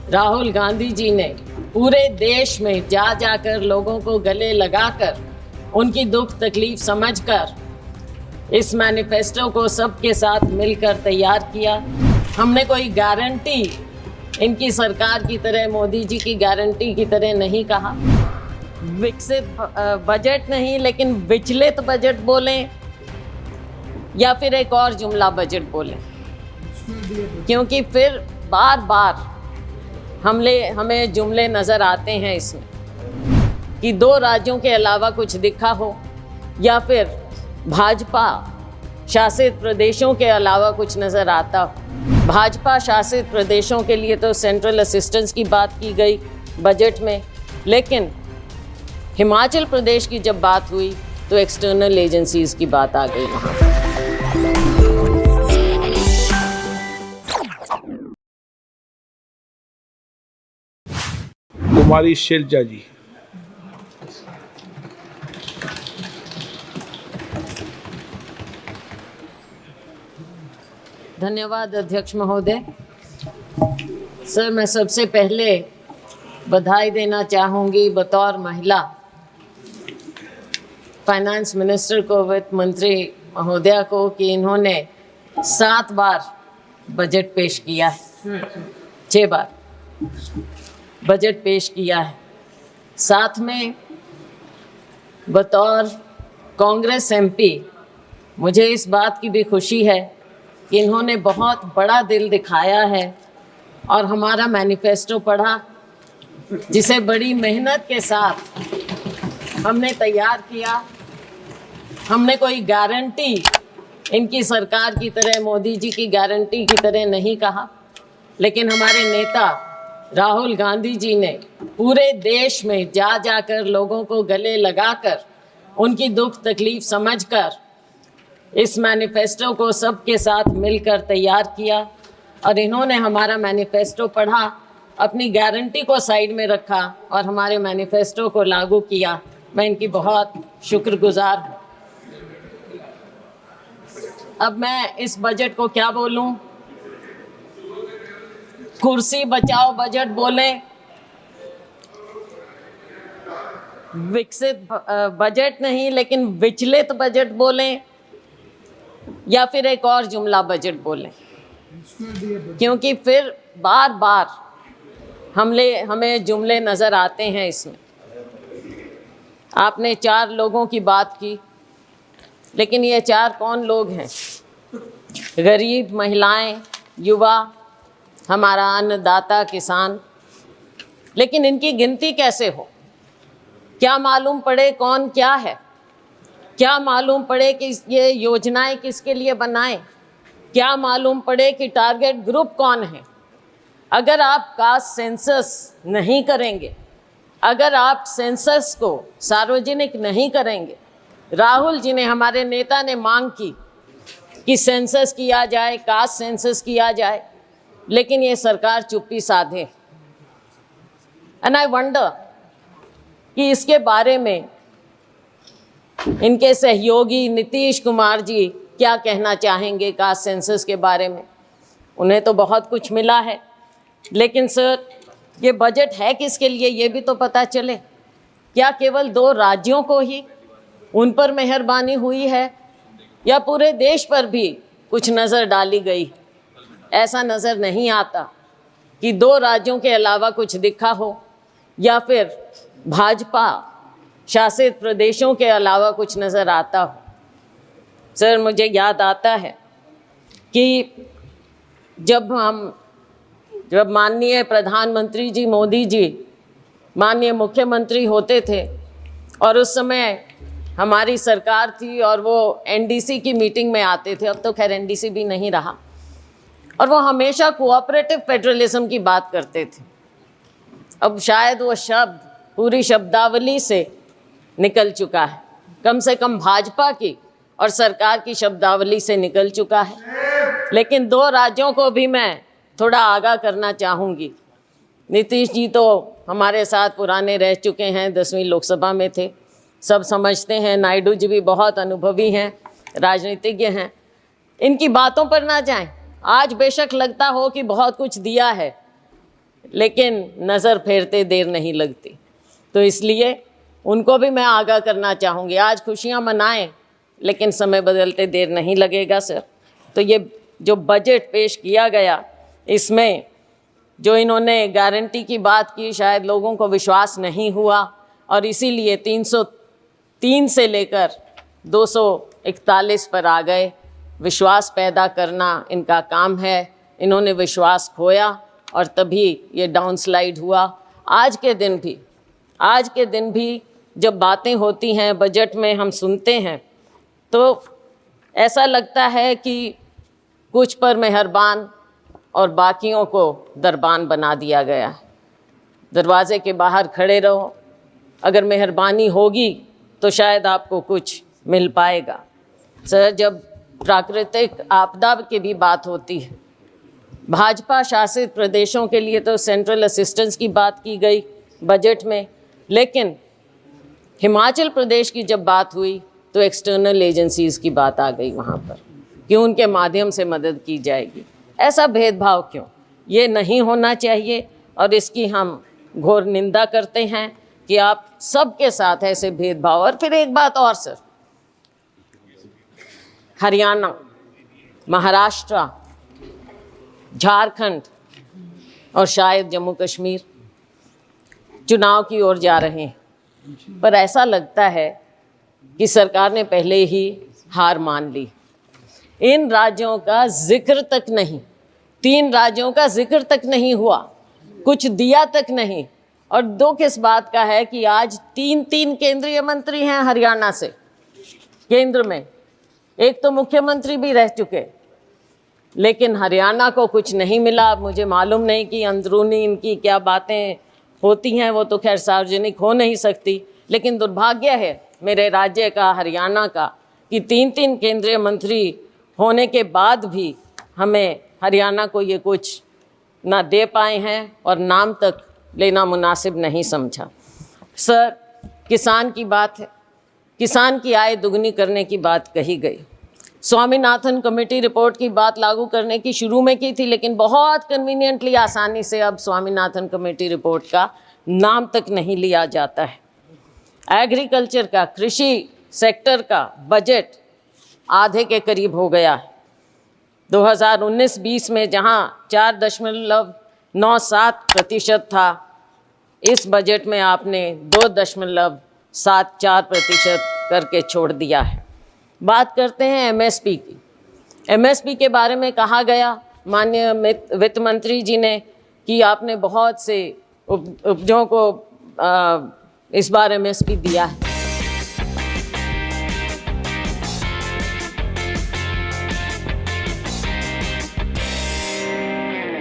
राहुल गांधी जी ने पूरे देश में जा जाकर लोगों को गले लगाकर उनकी दुख तकलीफ समझकर इस मैनिफेस्टो को सबके साथ मिलकर तैयार किया। हमने कोई गारंटी इनकी सरकार की तरह, मोदी जी की गारंटी की तरह नहीं कहा। विकसित बजट नहीं, लेकिन विचलित बजट बोलें या फिर एक और जुमला बजट बोलें, क्योंकि फिर बार बार हमें जुमले नज़र आते हैं इसमें कि दो राज्यों के अलावा कुछ दिखा हो या फिर भाजपा शासित प्रदेशों के अलावा कुछ नज़र आता हो। भाजपा शासित प्रदेशों के लिए तो सेंट्रल असिस्टेंस की बात की गई बजट में, लेकिन हिमाचल प्रदेश की जब बात हुई तो एक्सटर्नल एजेंसीज की बात आ गई वहाँ। कुमारी शैलजा जी। धन्यवाद अध्यक्ष महोदय। सर, मैं सबसे पहले बधाई देना चाहूँगी बतौर महिला फाइनेंस मिनिस्टर को, वित्त मंत्री महोदया को, कि इन्होंने 7 बार बजट पेश किया है, 6 बार बजट पेश किया है। साथ में बतौर कांग्रेस एमपी मुझे इस बात की भी खुशी है कि इन्होंने बहुत बड़ा दिल दिखाया है और हमारा मैनिफेस्टो पढ़ा, जिसे बड़ी मेहनत के साथ हमने तैयार किया। हमने कोई गारंटी इनकी सरकार की तरह, मोदी जी की गारंटी की तरह नहीं कहा, लेकिन हमारे नेता राहुल गांधी जी ने पूरे देश में जा जाकर लोगों को गले लगाकर उनकी दुख तकलीफ समझकर इस मैनिफेस्टो को सबके साथ मिलकर तैयार किया। और इन्होंने हमारा मैनिफेस्टो पढ़ा, अपनी गारंटी को साइड में रखा और हमारे मैनिफेस्टो को लागू किया। मैं इनकी बहुत शुक्रगुजार हूँ। अब मैं इस बजट को क्या बोलूं? कुर्सी बचाओ बजट बोलें, विकसित बजट नहीं, लेकिन विचलित बजट बोलें या फिर एक और जुमला बजट बोलें, क्योंकि फिर बार बार हमें जुमले नज़र आते हैं इसमें। आपने 4 लोगों की बात की, लेकिन ये 4 कौन लोग हैं? गरीब, महिलाएं, युवा, हमारा अन्नदाता किसान। लेकिन इनकी गिनती कैसे हो? क्या मालूम पड़े कौन क्या है? क्या मालूम पड़े कि ये योजनाएं किसके लिए बनाएं? क्या मालूम पड़े कि टारगेट ग्रुप कौन है? अगर आप कास्ट सेंसस नहीं करेंगे, अगर आप सेंसस को सार्वजनिक नहीं करेंगे, राहुल जी ने, हमारे नेता ने मांग की कि सेंसस किया जाए, कास्ट सेंसस किया जाए, लेकिन ये सरकार चुप्पी साधे। एंड आई वंडर कि इसके बारे में इनके सहयोगी नीतीश कुमार जी क्या कहना चाहेंगे कास्ट सेंसस के बारे में। उन्हें तो बहुत कुछ मिला है, लेकिन सर, ये बजट है किसके लिए ये भी तो पता चले। क्या केवल 2 राज्यों को ही उन पर मेहरबानी हुई है या पूरे देश पर भी कुछ नज़र डाली गई? ऐसा नज़र नहीं आता कि 2 राज्यों के अलावा कुछ दिखा हो या फिर भाजपा शासित प्रदेशों के अलावा कुछ नज़र आता हो। सर, मुझे याद आता है कि जब माननीय प्रधानमंत्री जी मोदी जी माननीय मुख्यमंत्री होते थे और उस समय हमारी सरकार थी और वो एनडीसी की मीटिंग में आते थे, अब तो खैर एनडीसी भी नहीं रहा, और वो हमेशा कोऑपरेटिव फेडरलिज्म की बात करते थे। अब शायद वो शब्द पूरी शब्दावली से निकल चुका है, कम से कम भाजपा की और सरकार की शब्दावली से निकल चुका है। लेकिन 2 राज्यों को भी मैं थोड़ा आगाह करना चाहूँगी। नीतीश जी तो हमारे साथ पुराने रह चुके हैं, 10वीं लोकसभा में थे, सब समझते हैं। नायडू जी भी बहुत अनुभवी हैं, राजनीतिज्ञ हैं। इनकी बातों पर ना जाएं। आज बेशक लगता हो कि बहुत कुछ दिया है लेकिन नज़र फेरते देर नहीं लगती। तो इसलिए उनको भी मैं आगाह करना चाहूँगी, आज खुशियाँ मनाएं लेकिन समय बदलते देर नहीं लगेगा सर। तो ये जो बजट पेश किया गया, इसमें जो इन्होंने गारंटी की बात की, शायद लोगों को विश्वास नहीं हुआ और इसीलिए 303 से लेकर 241 पर आ गए। विश्वास पैदा करना इनका काम है, इन्होंने विश्वास खोया और तभी ये डाउनस्लाइड हुआ। आज के दिन भी जब बातें होती हैं बजट में, हम सुनते हैं तो ऐसा लगता है कि कुछ पर मेहरबान और बाकियों को दरबान बना दिया गया है। दरवाजे के बाहर खड़े रहो, अगर मेहरबानी होगी तो शायद आपको कुछ मिल पाएगा। सर, जब प्राकृतिक आपदा की भी बात होती है, भाजपा शासित प्रदेशों के लिए तो सेंट्रल असिस्टेंस की बात की गई बजट में, लेकिन हिमाचल प्रदेश की जब बात हुई तो एक्सटर्नल एजेंसीज़ की बात आ गई वहाँ पर कि उनके माध्यम से मदद की जाएगी। ऐसा भेदभाव क्यों? ये नहीं होना चाहिए और इसकी हम घोर निंदा करते हैं कि आप सबके साथ ऐसे भेदभाव। और फिर एक बात और सर, हरियाणा, महाराष्ट्र, झारखंड और शायद जम्मू कश्मीर चुनाव की ओर जा रहे हैं, पर ऐसा लगता है कि सरकार ने पहले ही हार मान ली। इन राज्यों का जिक्र तक नहीं, 3 राज्यों का जिक्र तक नहीं हुआ, कुछ दिया तक नहीं। और दुख इस बात का है कि आज 3 केंद्रीय मंत्री हैं हरियाणा से केंद्र में, एक तो मुख्यमंत्री भी रह चुके, लेकिन हरियाणा को कुछ नहीं मिला। मुझे मालूम नहीं कि अंदरूनी इनकी क्या बातें होती हैं, वो तो खैर सार्वजनिक हो नहीं सकती, लेकिन दुर्भाग्य है मेरे राज्य का, हरियाणा का, कि 3 केंद्रीय मंत्री होने के बाद भी हमें हरियाणा को ये कुछ ना दे पाए हैं और नाम तक लेना मुनासिब नहीं समझा। सर, किसान की बात है, किसान की आय दुगनी करने की बात कही गई। स्वामीनाथन कमेटी रिपोर्ट की बात लागू करने की शुरू में की थी, लेकिन बहुत कन्वीनियंटली, आसानी से अब स्वामीनाथन कमेटी रिपोर्ट का नाम तक नहीं लिया जाता है। एग्रीकल्चर का, कृषि सेक्टर का बजट आधे के करीब हो गया है। 2019-20 में जहां 4.97% था, इस बजट में आपने 2.74% करके छोड़ दिया है। बात करते हैं एमएसपी की। एमएसपी के बारे में कहा गया माननीय वित्त मंत्री जी ने कि आपने बहुत से उपजों को इस बार एमएसपी दिया है।